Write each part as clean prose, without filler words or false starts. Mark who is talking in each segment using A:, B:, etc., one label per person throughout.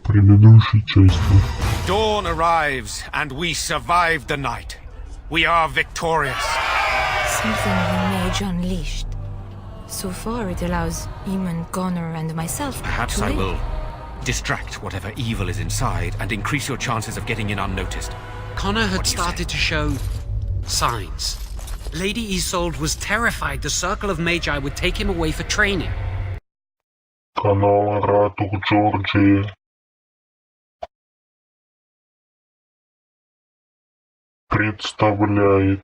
A: предыдущей части.
B: Dawn arrives, and we survived the night. We are victorious.
C: Something the mage unleashed. So far, it allows Eamon, Connor, and myself
B: Perhaps
C: to
B: I
C: live.
B: will distract whatever evil is inside and increase your chances of getting in unnoticed.
D: Connor
B: What
D: had
B: do you
D: started to show signs. Lady Isolde was terrified the circle of magi would take him away for training.
A: Канал Ratuh Jorjie представляет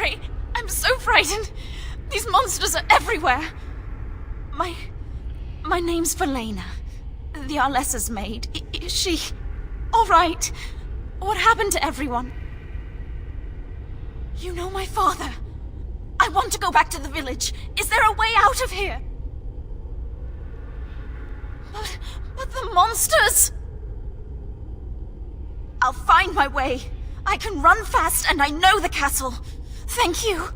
E: sorry. I'm so frightened. These monsters are everywhere. My name's Valena. The Arlessa's maid. Is she all right? What happened to everyone? You know my father. I want to go back to the village. Is there a way out of here? But the monsters! I'll find my way. I can run fast and I know the castle. Thank you.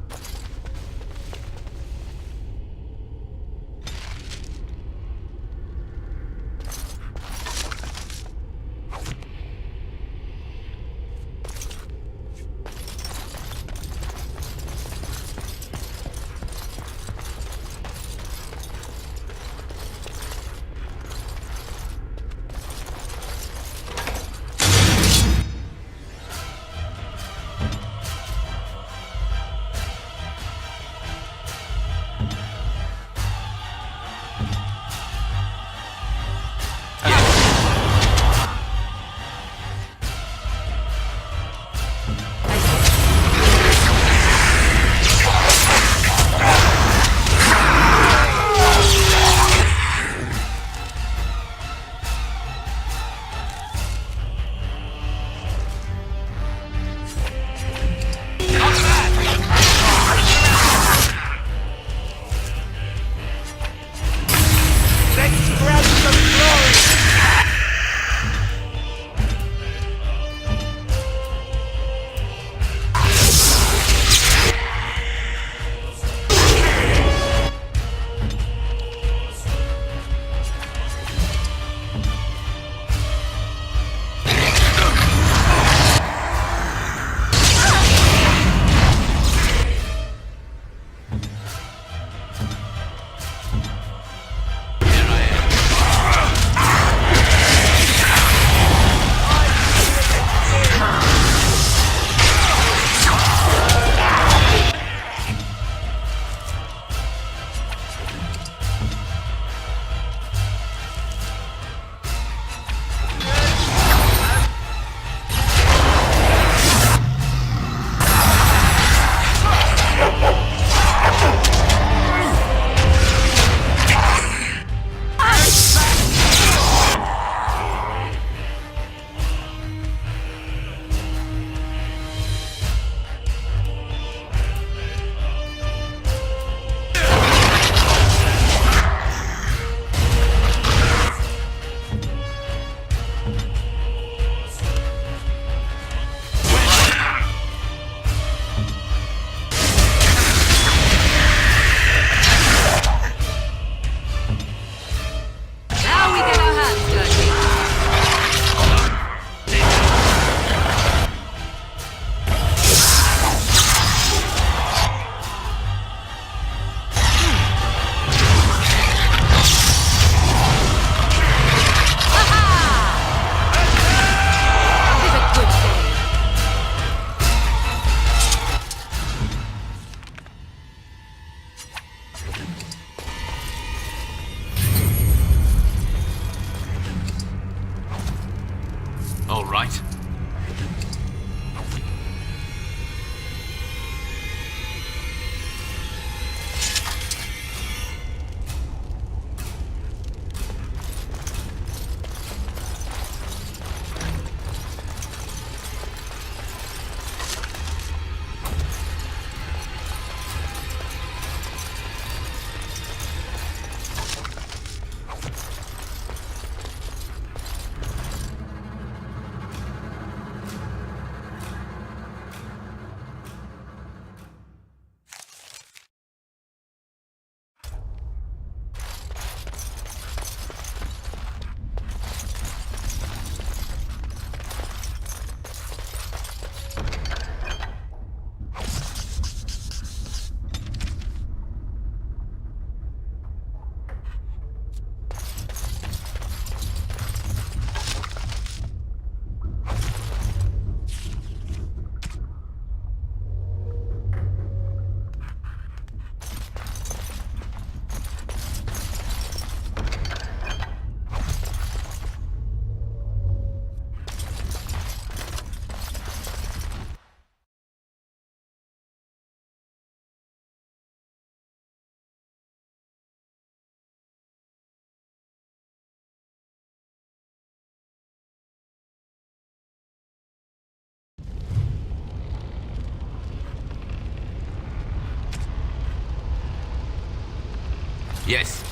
F: Yes.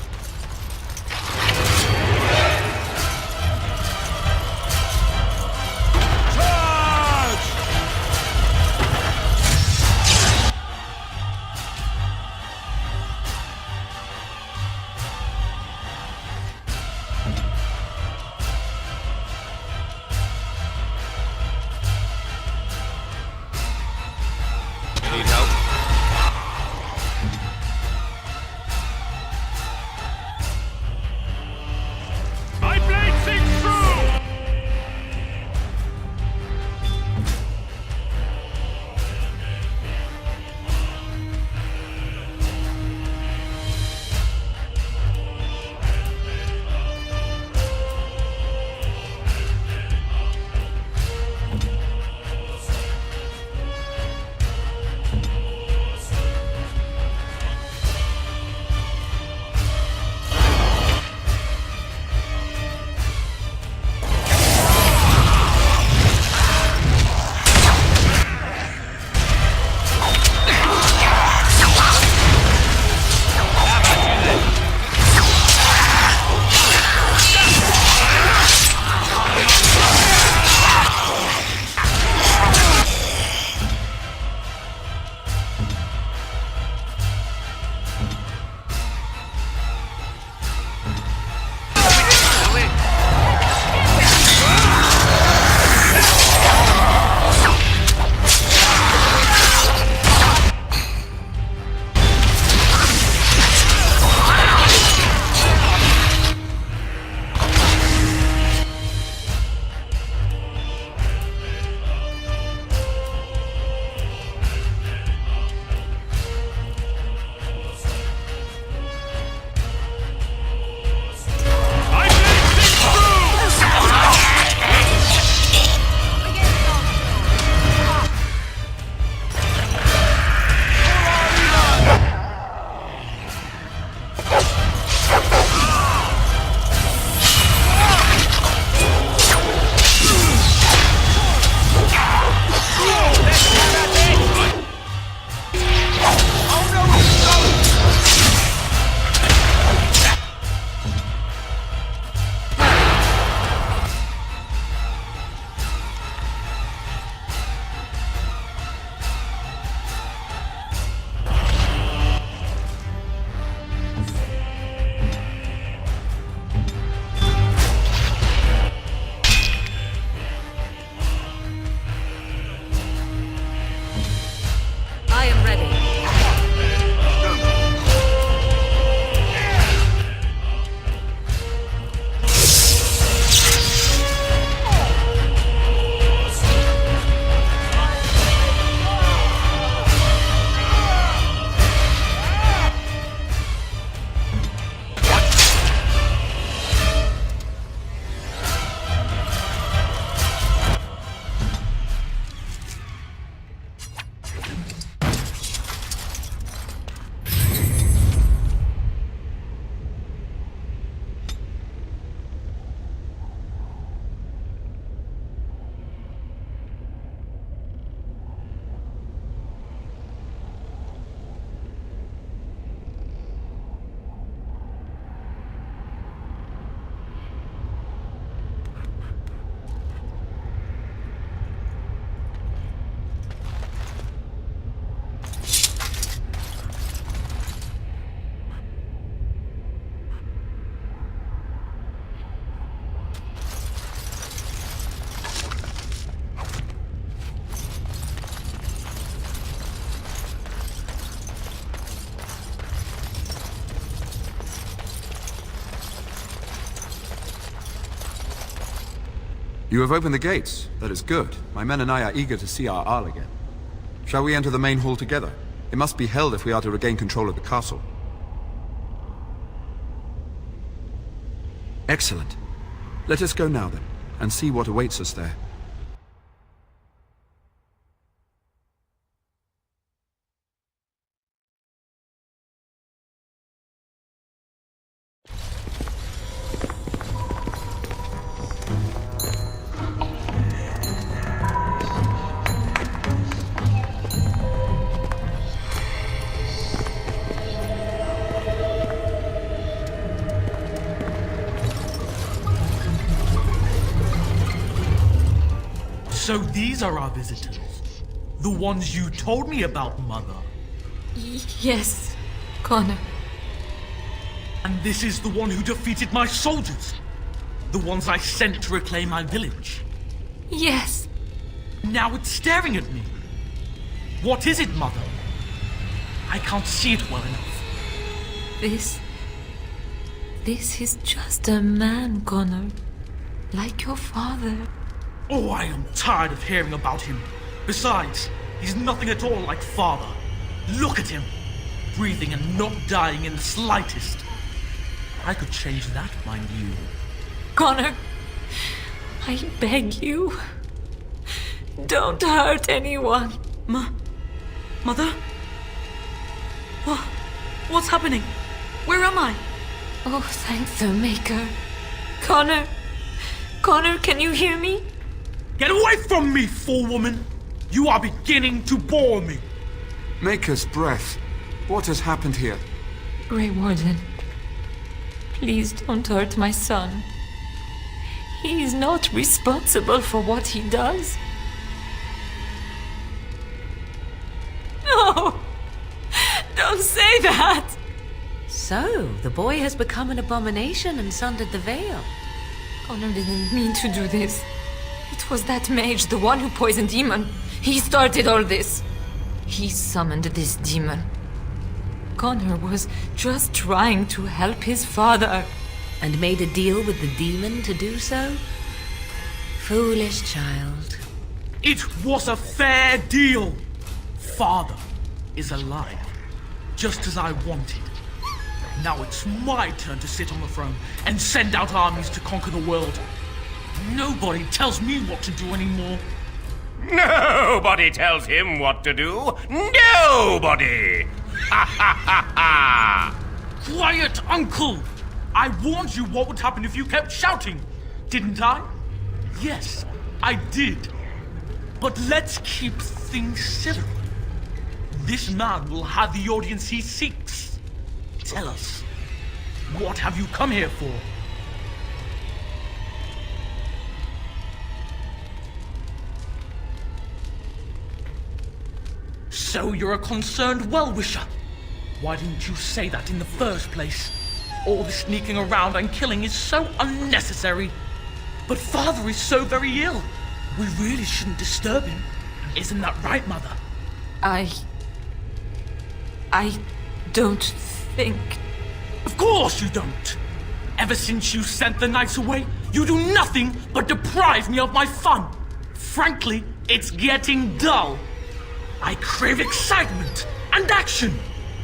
F: Need help?
B: My blade sinks through!
G: I am ready.
H: You have opened the gates. That is good. My men and I are eager to see our Arl again. Shall we enter the main hall together? It must be held if we are to regain control of the castle. Excellent. Let us go now then, and see what awaits us there.
I: So these are our visitors. The ones you told me about, Mother.
C: Yes, Connor.
I: And this is the one who defeated my soldiers. The ones I sent to reclaim my village.
C: Yes.
I: Now it's staring at me. What is it, Mother? I can't see it well enough.
C: This is just a man, Connor. Like your father.
I: Oh, I am tired of hearing about him. Besides, he's nothing at all like Father. Look at him. Breathing and not dying in the slightest. I could change that, mind you.
C: Connor, I beg you. Don't hurt anyone.
G: Mother? What's happening? Where am I?
C: Oh, thank the Maker. Connor, can you hear me?
I: Get away from me, fool woman! You are beginning to bore me.
H: Maker's breath. What has happened here?
C: Grey Warden, please don't hurt my son. He is not responsible for what he does. No! Don't say that!
G: So, the boy has become an abomination and sundered the veil.
C: Connor didn't mean to do this. It was that mage, the one who poisoned Demon. He started all this. He summoned this demon. Connor was just trying to help his father.
G: And made a deal with the demon to do so? Foolish child.
I: It was a fair deal. Father is alive, just as I wanted. Now it's my turn to sit on the throne and send out armies to conquer the world. Nobody tells me what to do anymore.
F: Nobody tells him what to do. Nobody! Ha ha ha ha!
I: Quiet, Uncle! I warned you what would happen if you kept shouting, didn't I? Yes, I did. But let's keep things civil. This man will have the audience he seeks. Tell us, what have you come here for? So you're a concerned well-wisher. Why didn't you say that in the first place? All the sneaking around and killing is so unnecessary. But Father is so very ill. We really shouldn't disturb him. Isn't that right, Mother?
C: I don't think...
I: Of course you don't. Ever since you sent the knights away, you do nothing but deprive me of my fun. Frankly, it's getting dull. I crave excitement and action.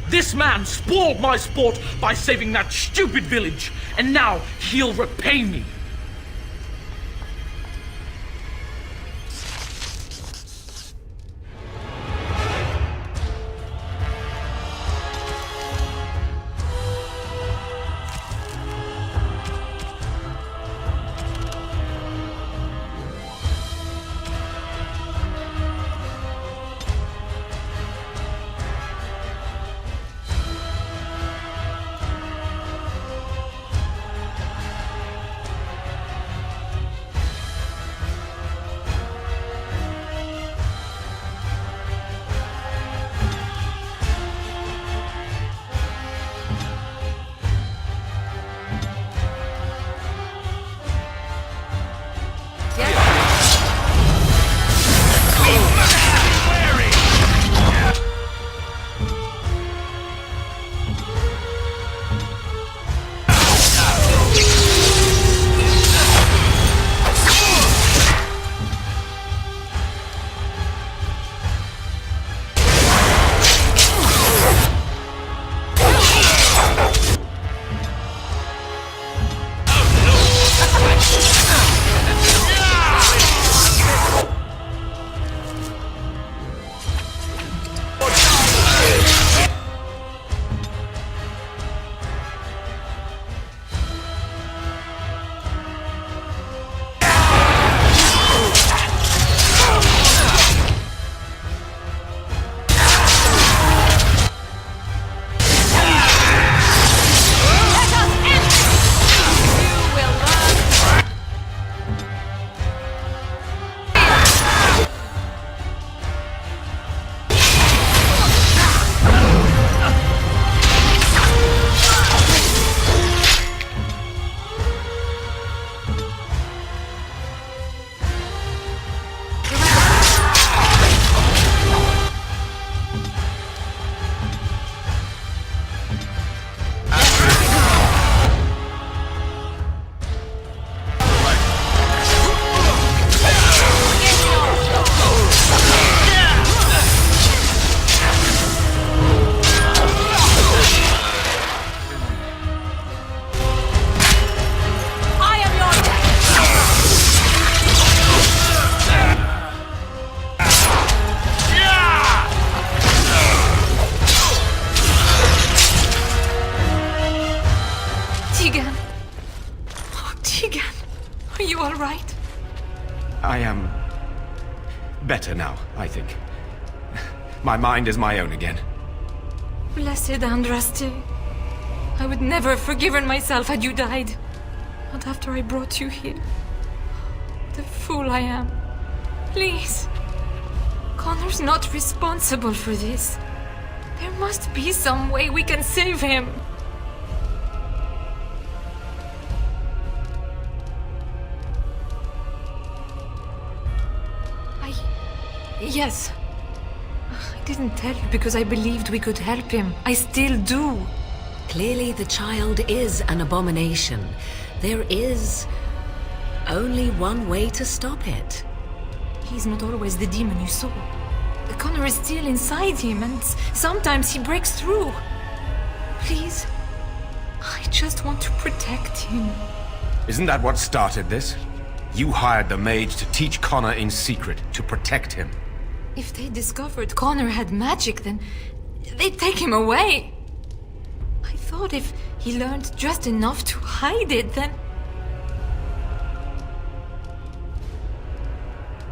I: This man spoiled my sport by saving that stupid village, and now he'll repay me.
F: better now, I think. My mind is my own again.
C: Blessed Andraste. I would never have forgiven myself had you died. Not after I brought you here. What a fool I am. Please. Connor's not responsible for this. There must be some way we can save him. Yes. I didn't tell you because I believed we could help him. I still do.
G: Clearly the child is an abomination. There is only one way to stop it.
C: He's not always the demon you saw. Connor is still inside him, and sometimes he breaks through. Please, I just want to protect him.
F: Isn't that what started this? You hired the mage to teach Connor in secret, to protect him.
C: If they discovered Connor had magic, then they'd take him away. I thought if he learned just enough to hide it, then...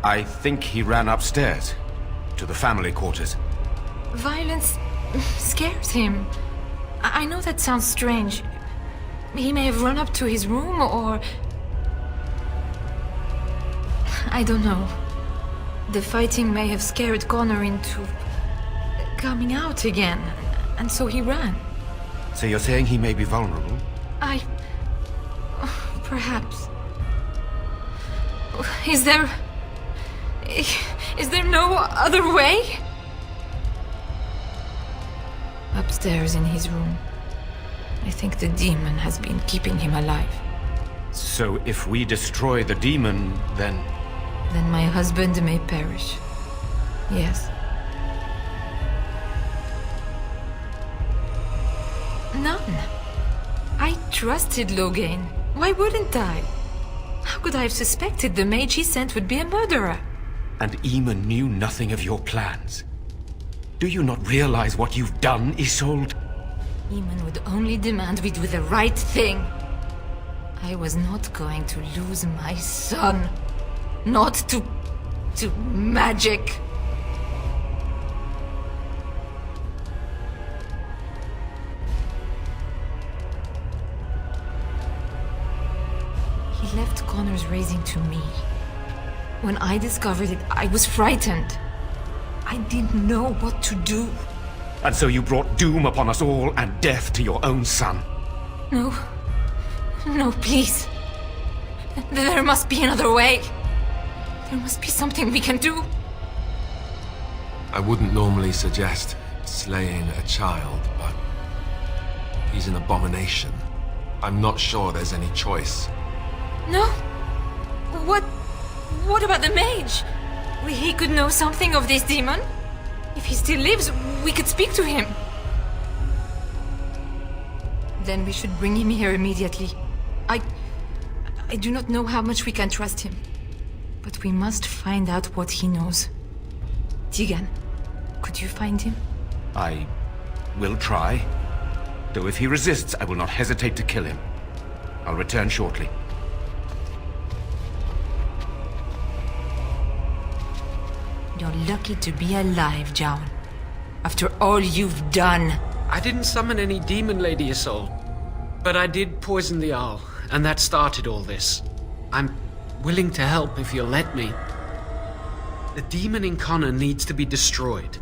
F: I think he ran upstairs, to the family quarters.
C: Violence scares him. I know that sounds strange. He may have run up to his room, or... I don't know. The fighting may have scared Connor into coming out again, and so he ran.
F: So you're saying he may be vulnerable?
C: Perhaps. Is there no other way? Upstairs in his room. I think the demon has been keeping him alive.
F: So if we destroy the demon, then...
C: Then my husband may perish. Yes. None. I trusted Logain. Why wouldn't I? How could I have suspected the mage he sent would be a murderer?
F: And Eamon knew nothing of your plans. Do you not realize what you've done, Isolde?
C: Eamon would only demand we do the right thing. I was not going to lose my son. Not to magic. He left Connor's raising to me. When I discovered it, I was frightened. I didn't know what to do.
F: And so you brought doom upon us all and death to your own son.
C: No. No, please. There must be another way. There must be something we can do.
J: I wouldn't normally suggest slaying a child, but he's an abomination. I'm not sure there's any choice.
C: No? What about the mage? He could know something of this demon. If he still lives, we could speak to him. Then we should bring him here immediately. I do not know how much we can trust him. But we must find out what he knows. Tegan, could you find him?
F: I will try. Though if he resists, I will not hesitate to kill him. I'll return shortly.
C: You're lucky to be alive, Jowan. After all you've done.
D: I didn't summon any demon, Lady Isolde. But I did poison the Arl, and that started all this. I'm willing to help if you'll let me. The demon in Connor needs to be destroyed.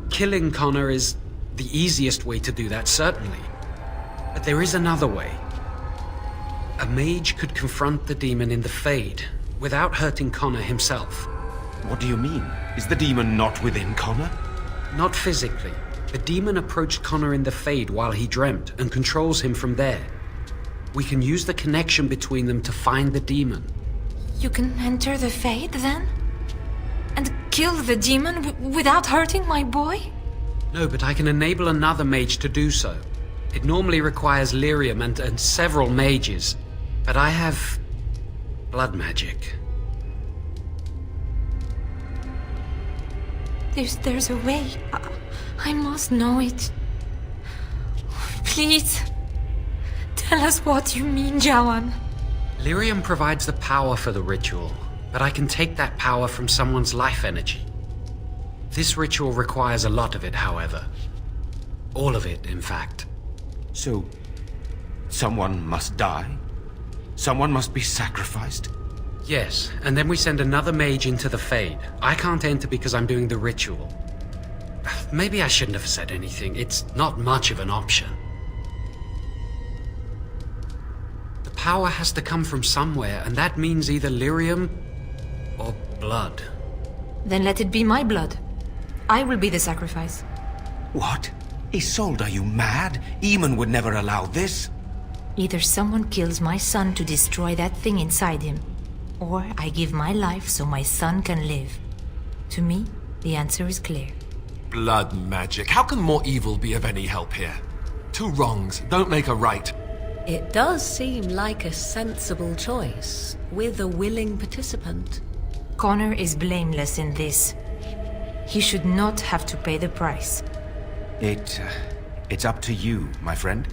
D: Killing Connor is the easiest way to do that, certainly. But there is another way. A mage could confront the demon in the Fade without hurting Connor himself.
F: What do you mean? Is the demon not within Connor?
D: Not physically. The demon approached Connor in the Fade while he dreamt and controls him from there. We can use the connection between them to find the demon.
C: You can enter the Fade, then? And kill the demon without hurting my boy?
D: No, but I can enable another mage to do so. It normally requires lyrium and several mages. But I have blood magic.
C: There's a way. I must know it. Please. Tell us what you mean, Jowan.
D: Lyrium provides the power for the ritual, but I can take that power from someone's life energy. This ritual requires a lot of it, however. All of it, in fact.
F: So, someone must die? Someone must be sacrificed?
D: Yes, and then we send another mage into the Fade. I can't enter because I'm doing the ritual. Maybe I shouldn't have said anything. It's not much of an option. The power has to come from somewhere, and that means either lyrium or blood.
C: Then let it be my blood. I will be the sacrifice.
F: What? Isolde, are you mad? Eamon would never allow this.
C: Either someone kills my son to destroy that thing inside him, or I give my life so my son can live. To me, the answer is clear.
J: Blood magic. How can more evil be of any help here? Two wrongs don't make a right.
G: It does seem like a sensible choice, with a willing participant.
C: Connor is blameless in this. He should not have to pay the price.
F: It's up to you, my friend.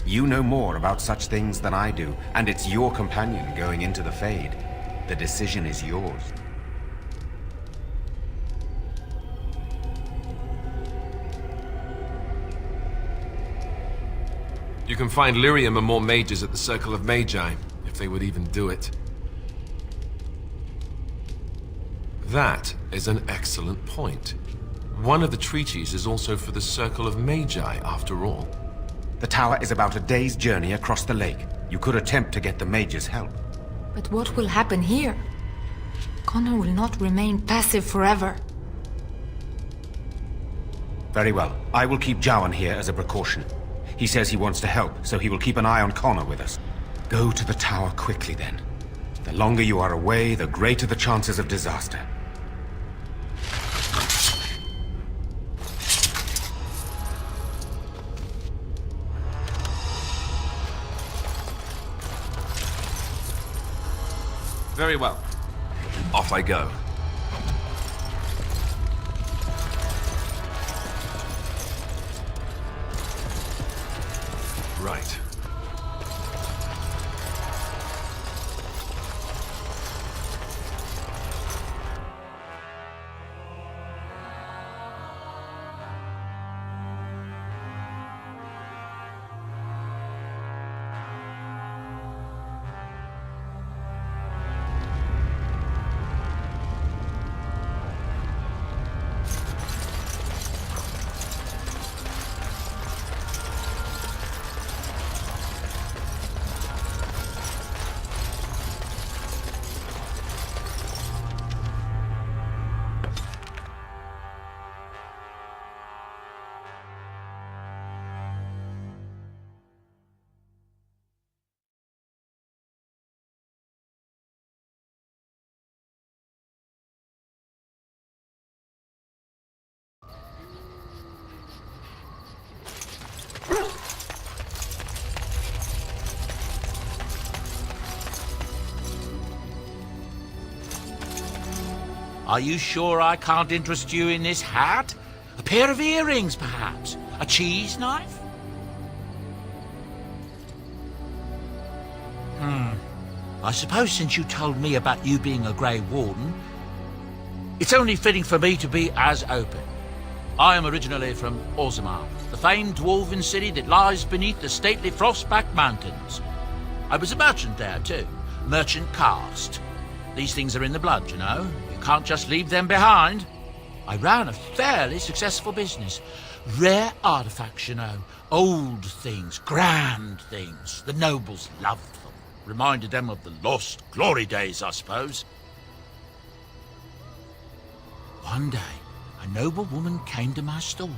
F: You know more about such things than I do, and it's your companion going into the Fade. The decision is yours.
J: You can find lyrium and more mages at the Circle of Magi, if they would even do it. That is an excellent point. One of the treaties is also for the Circle of Magi, after all.
F: The tower is about a day's journey across the lake. You could attempt to get the mages' help.
C: But what will happen here? Connor will not remain passive forever.
F: Very well. I will keep Jowan here as a precaution. He says he wants to help, so he will keep an eye on Connor with us. Go to the tower quickly, then. The longer you are away, the greater the chances of disaster.
J: Very well. Off I go. Right.
K: Are you sure I can't interest you in this hat? A pair of earrings, perhaps? A cheese knife? I suppose since you told me about you being a Grey Warden, it's only fitting for me to be as open. I am originally from Orzammar, the famed dwarven city that lies beneath the stately Frostback Mountains. I was a merchant there, too. Merchant caste. These things are in the blood, you know. You can't just leave them behind. I ran a fairly successful business. Rare artifacts, you know. Old things, grand things. The nobles loved them. Reminded them of the lost glory days, I suppose. One day, a noble woman came to my stall.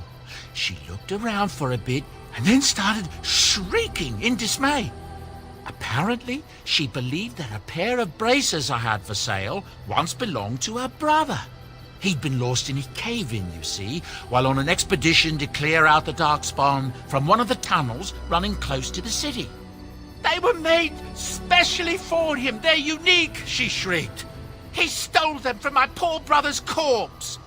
K: She looked around for a bit and then started shrieking in dismay. Apparently, she believed that a pair of braces I had for sale once belonged to her brother. He'd been lost in a cave-in, you see, while on an expedition to clear out the Darkspawn from one of the tunnels running close to the city. They were made specially for him. They're unique, she shrieked. He stole them from my poor brother's corpse.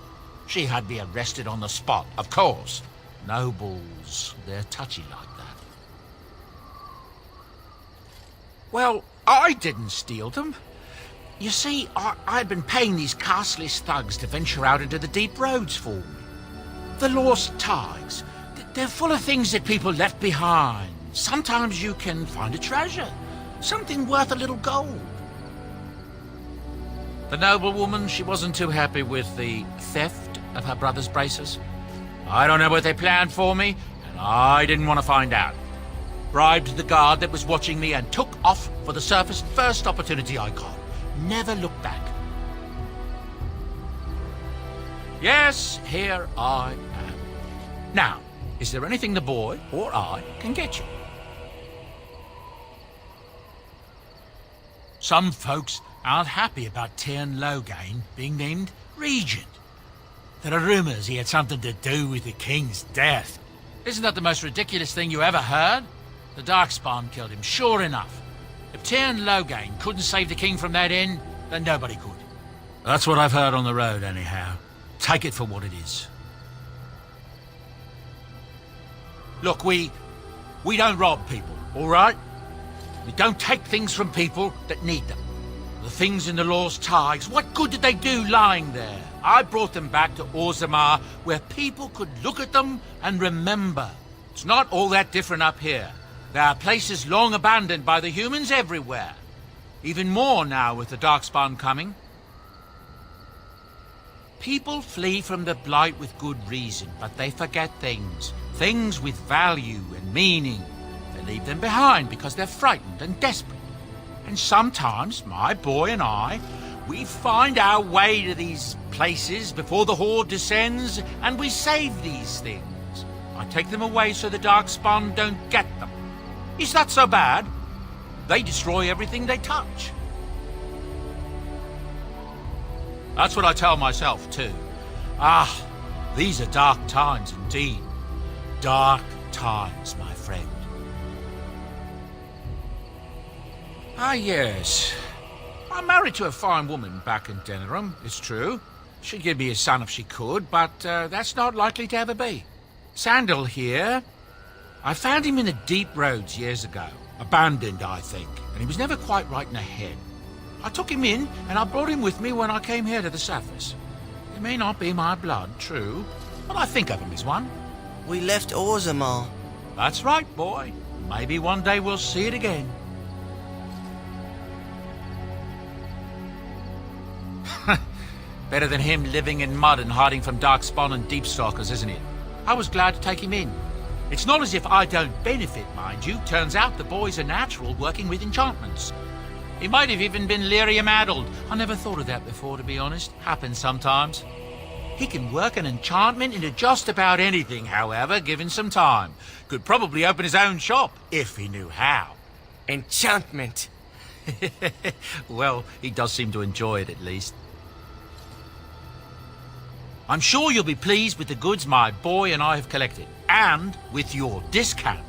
K: She had me arrested on the spot, of course. Nobles, they're touchy like that. Well, I didn't steal them. You see, I'd been paying these castless thugs to venture out into the deep roads for me. The lost tigers. They're full of things that people left behind. Sometimes you can find a treasure. Something worth a little gold. The noblewoman, she wasn't too happy with the theft of her brother's braces. I don't know what they planned for me, and I didn't want to find out. Bribed the guard that was watching me and took off for the surface first opportunity I got. Never looked back. Yes, here I am. Now, is there anything the boy or I can get you? Some folks aren't happy about Tyrn Loghain being named regent. There are rumors he had something to do with the king's death. Isn't that the most ridiculous thing you ever heard? The Darkspawn killed him, sure enough. If Tyrn Loghain couldn't save the king from that inn, then nobody could. That's what I've heard on the road, anyhow. Take it for what it is. Look, we don't rob people, all right? We don't take things from people that need them. The things in the Lost Tigers, what good did they do lying there? I brought them back to Orzammar, where people could look at them and remember. It's not all that different up here. There are places long abandoned by the humans everywhere. Even more now with the Darkspawn coming. People flee from the Blight with good reason, but they forget things. Things with value and meaning. They leave them behind because they're frightened and desperate. And sometimes, my boy and I, we find our way to these places before the Horde descends, and we save these things. I take them away so the Darkspawn don't get them. Is that so bad? They destroy everything they touch. That's what I tell myself, too. Ah, these are dark times indeed. Dark times, my friend. Ah, yes. I'm married to a fine woman back in Denerim, it's true. She'd give me a son if she could, but that's not likely to ever be. Sandal here. I found him in the deep roads years ago. Abandoned, I think, and he was never quite right in the head. I took him in, and I brought him with me when I came here to the surface. He may not be my blood, true, but I think of him as one.
L: We left Orzammar.
K: That's right, boy. Maybe one day we'll see it again. Better than him living in mud and hiding from Darkspawn and Deepstalkers, isn't it? I was glad to take him in. It's not as if I don't benefit, mind you. Turns out the boy's a natural working with enchantments. He might have even been lyrium-addled. I never thought of that before, to be honest. Happens sometimes. He can work an enchantment into just about anything, however, given some time. Could probably open his own shop, if he knew how.
L: Enchantment.
K: Well, he does seem to enjoy it, at least. I'm sure you'll be pleased with the goods my boy and I have collected, and with your discount.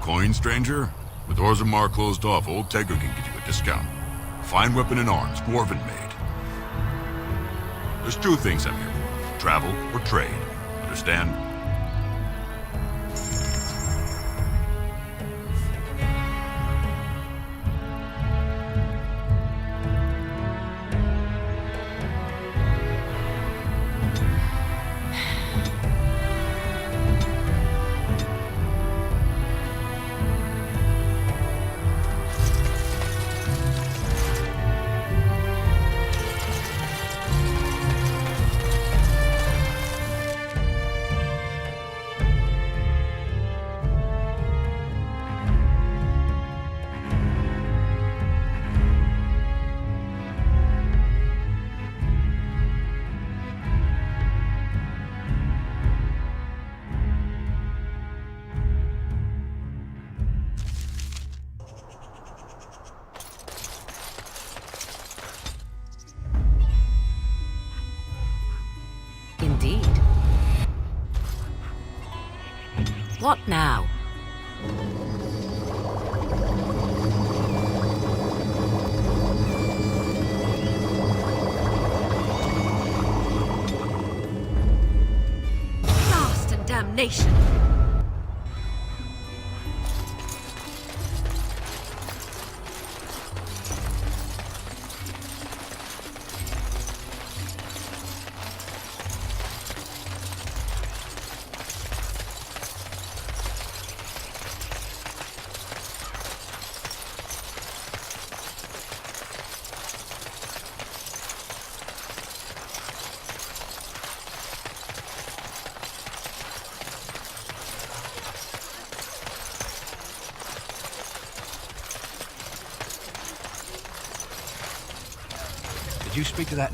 M: Coin, stranger? With Orzammar closed off, old Tegger can get you a discount. Fine weapon and arms, dwarven made. There's two things I'm here for. Travel or trade. Understand?
G: Indeed. What now? Blast and damnation!
N: Did you speak to that?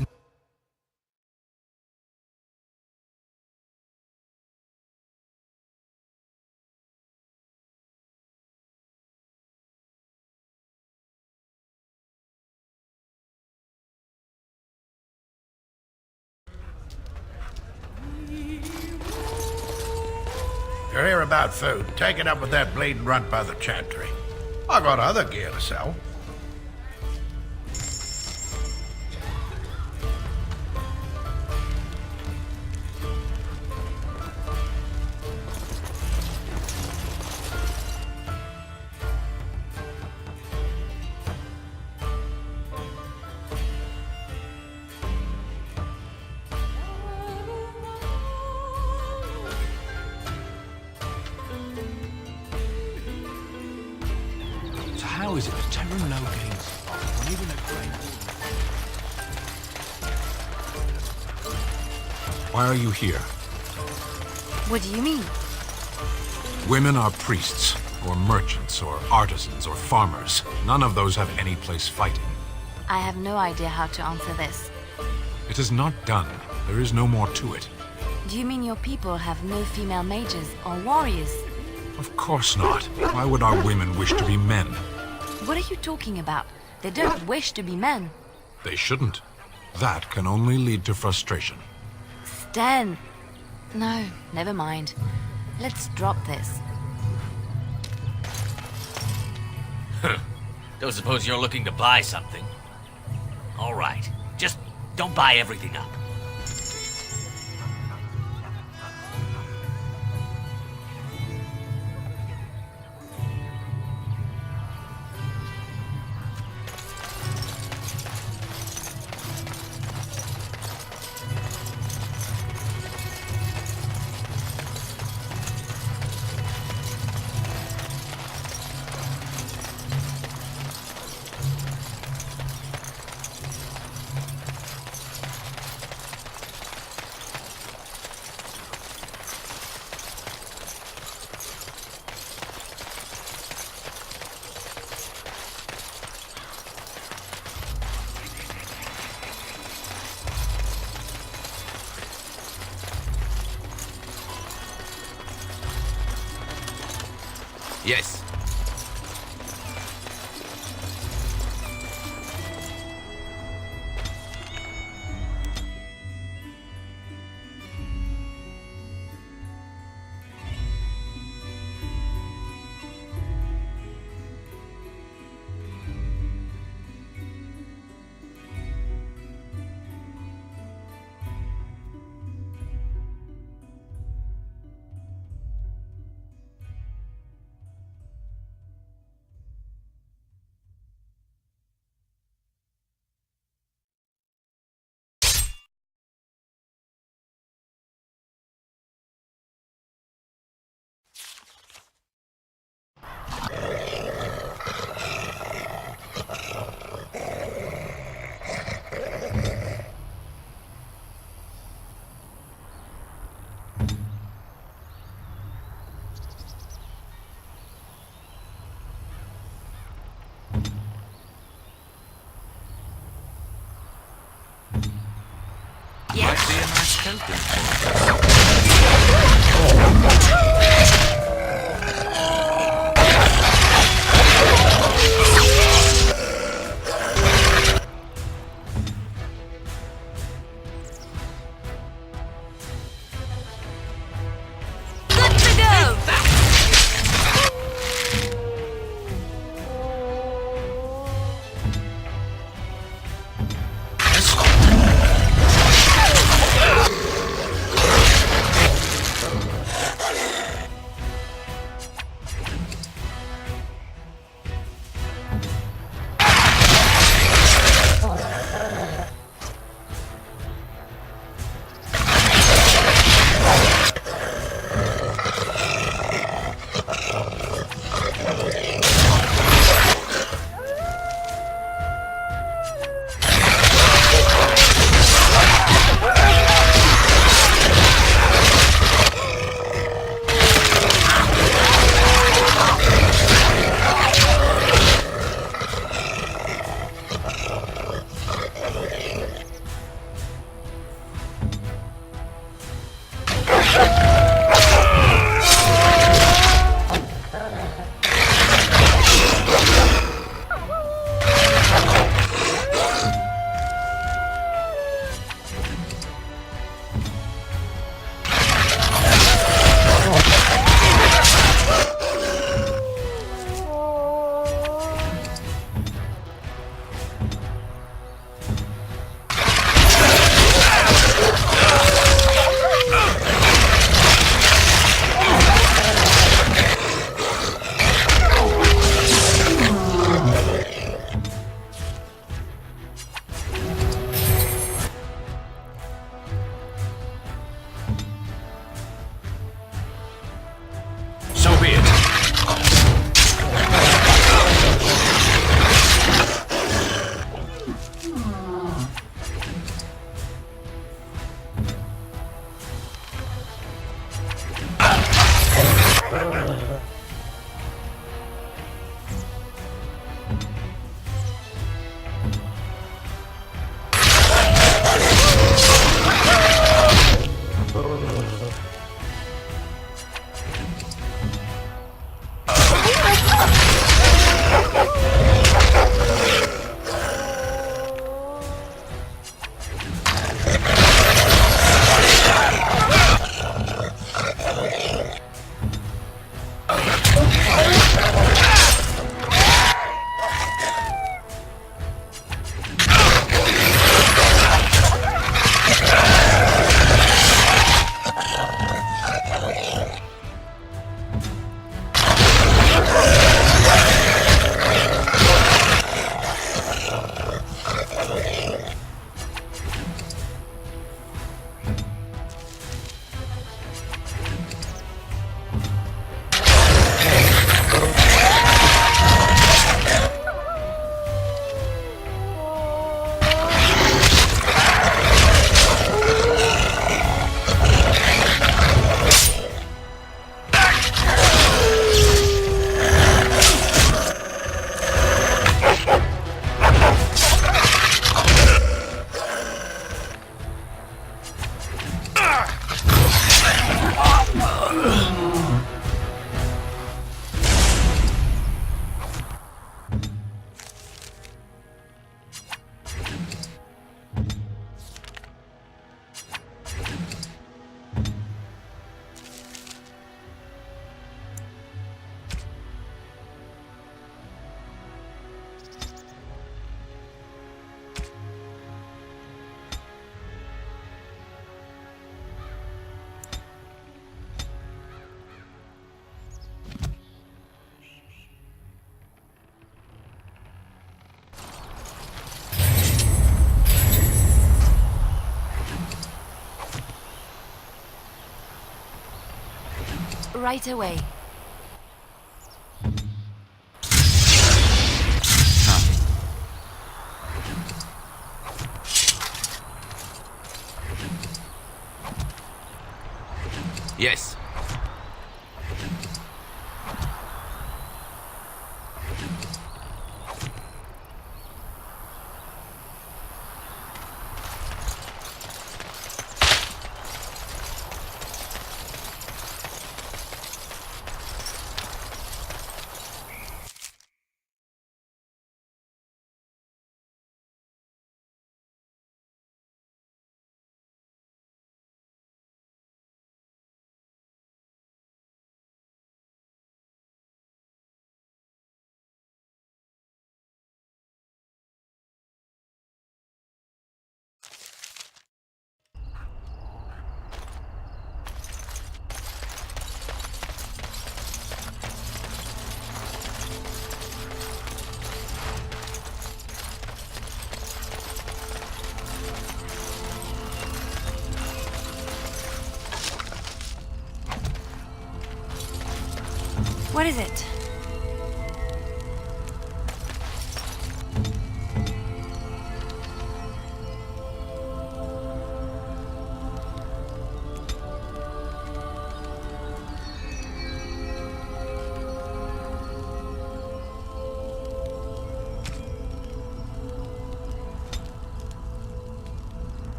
O: You're here about food. Take it up with that bleeding runt by the chantry. I got other gear to sell.
N: How is it that Terran no gains when even a grain?
P: Why are you here?
Q: What do you mean?
P: Women are priests, or merchants, or artisans, or farmers. None of those have any place fighting.
Q: I have no idea how to answer this.
P: It is not done. There is no more to it.
Q: Do you mean your people have no female mages or warriors?
P: Of course not. Why would our women wish to be men?
Q: What are you talking about? They don't wish to be men.
P: They shouldn't. That can only lead to frustration.
Q: Sten! No, never mind. Let's drop this.
R: Don't suppose you're looking to buy something? All right. Just don't buy everything up.
F: Yes.
R: Might be a nice token.
Q: Right away.
R: Yes.
Q: What is it?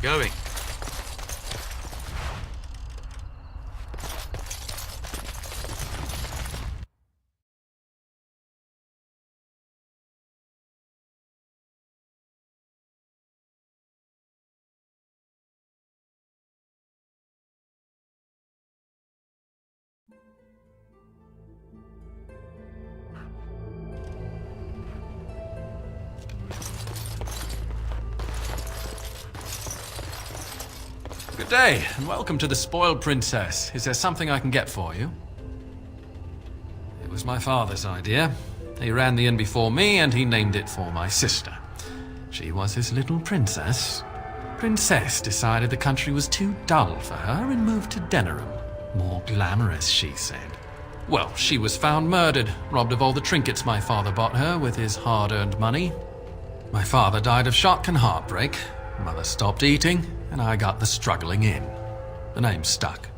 S: Going.
T: Good day, and welcome to the Spoiled Princess. Is there something I can get for you? It was my father's idea. He ran the inn before me, and he named it for my sister. She was his little princess. Princess decided the country was too dull for her and moved to Denerim. More glamorous, she said. Well, she was found murdered, robbed of all the trinkets my father bought her with his hard-earned money. My father died of shock and heartbreak. Mother stopped eating, and I got the struggling inn. The name stuck.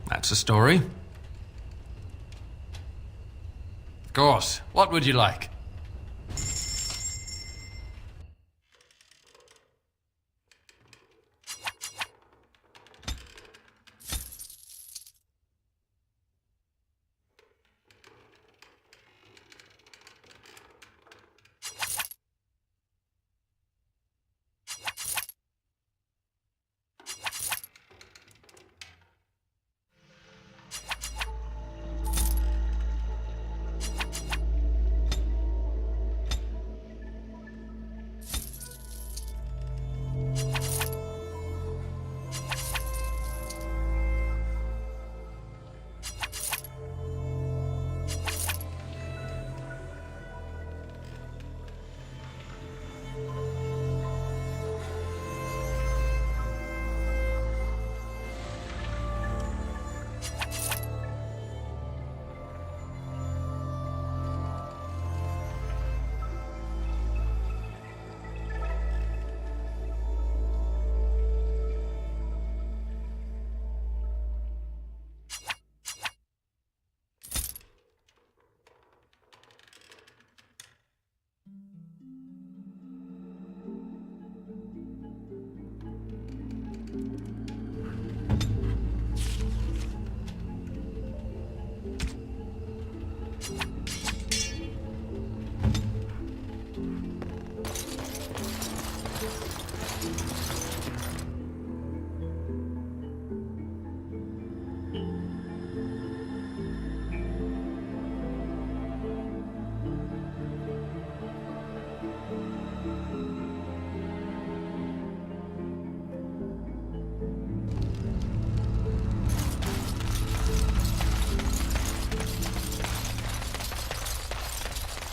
T: That's the story. Of course. What would you like?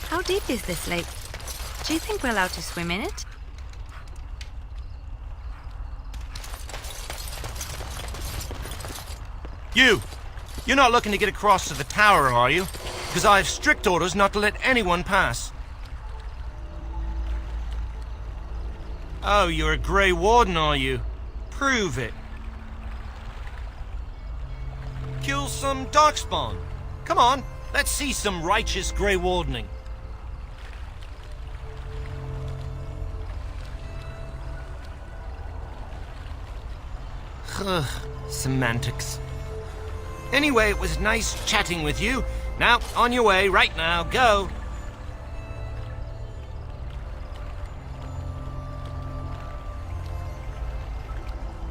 Q: How deep is this lake? Do you think we're allowed to swim in it?
L: You're not looking to get across to the tower, are you? Because I have strict orders not to let anyone pass. Oh, you're a Grey Warden, are you? Prove it. Kill some Darkspawn. Come on, let's see some righteous Grey Wardening. Ugh, semantics. Anyway, it was nice chatting with you. Now, on your way, right now, go.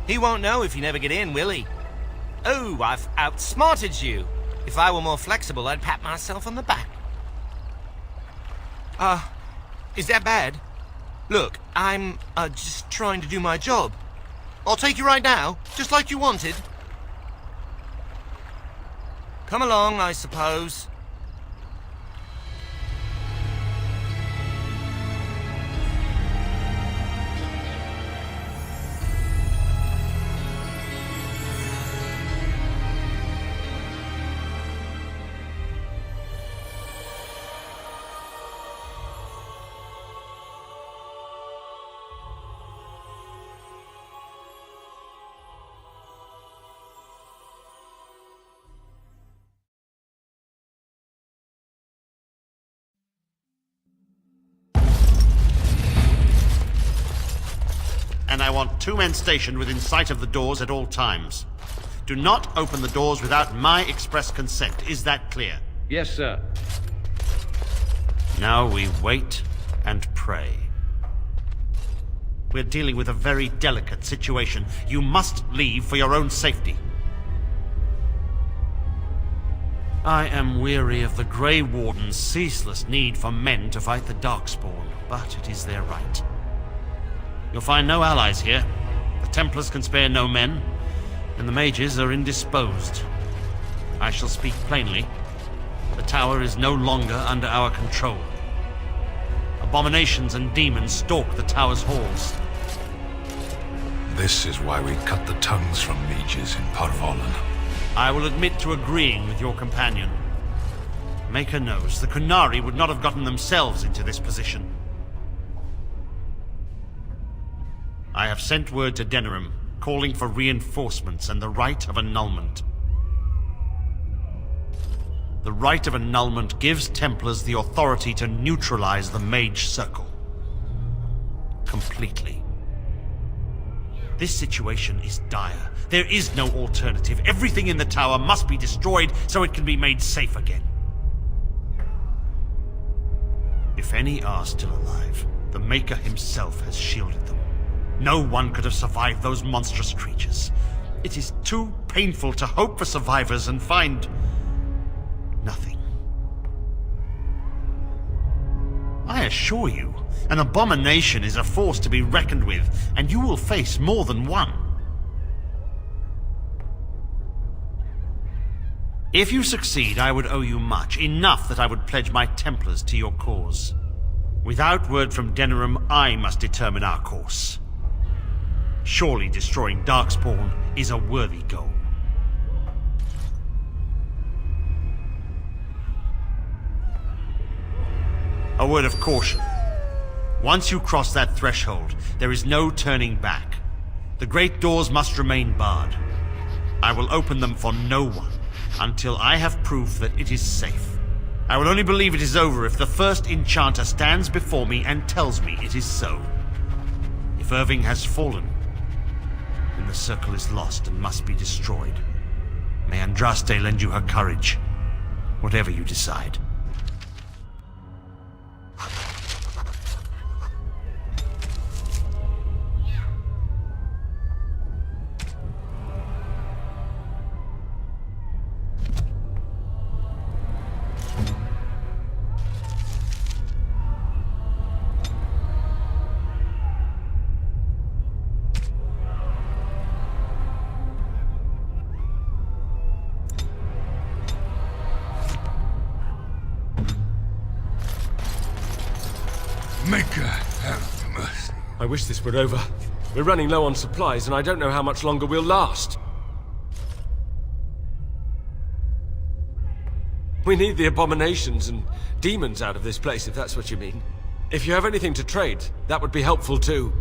L: He won't know if you never get in, will he? Oh, I've outsmarted you. If I were more flexible, I'd pat myself on the back. Is that bad? Look, I'm, just trying to do my job. I'll take you right now, just like you wanted. Come along, I suppose.
S: and I want 2 men stationed within sight of the doors at all times. Do not open the doors without my express consent. Is that clear?
U: Yes, sir.
S: Now we wait and pray. We're dealing with a very delicate situation. You must leave for your own safety. I am weary of the Grey Warden's ceaseless need for men to fight the Darkspawn, but it is their right. You'll find no allies here. The Templars can spare no men, and the mages are indisposed. I shall speak plainly. The tower is no longer under our control. Abominations and demons stalk the tower's halls.
P: This is why we cut the tongues from mages in Parvolan.
S: I will admit to agreeing with your companion. Maker knows the Kunari would not have gotten themselves into this position. I have sent word to Denerim, calling for reinforcements and the right of annulment. The right of annulment gives Templars the authority to neutralize the Mage Circle. Completely. This situation is dire. There is no alternative. Everything in the tower must be destroyed so it can be made safe again. If any are still alive, the Maker himself has shielded them. No one could have survived those monstrous creatures. It is too painful to hope for survivors and find nothing. I assure you, an abomination is a force to be reckoned with, and you will face more than one. If you succeed, I would owe you much, enough that I would pledge my Templars to your cause. Without word from Denerim, I must determine our course. Surely destroying Darkspawn is a worthy goal. A word of caution. Once you cross that threshold, there is no turning back. The great doors must remain barred. I will open them for no one until I have proof that it is safe. I will only believe it is over if the first enchanter stands before me and tells me it is so. If Irving has fallen, then the circle is lost and must be destroyed. May Andraste lend you her courage, whatever you decide.
V: Maker have mercy.
W: I wish this were over. We're running low on supplies, and I don't know how much longer we'll last. We need the abominations and demons out of this place, if that's what you mean. If you have anything to trade, that would be helpful too.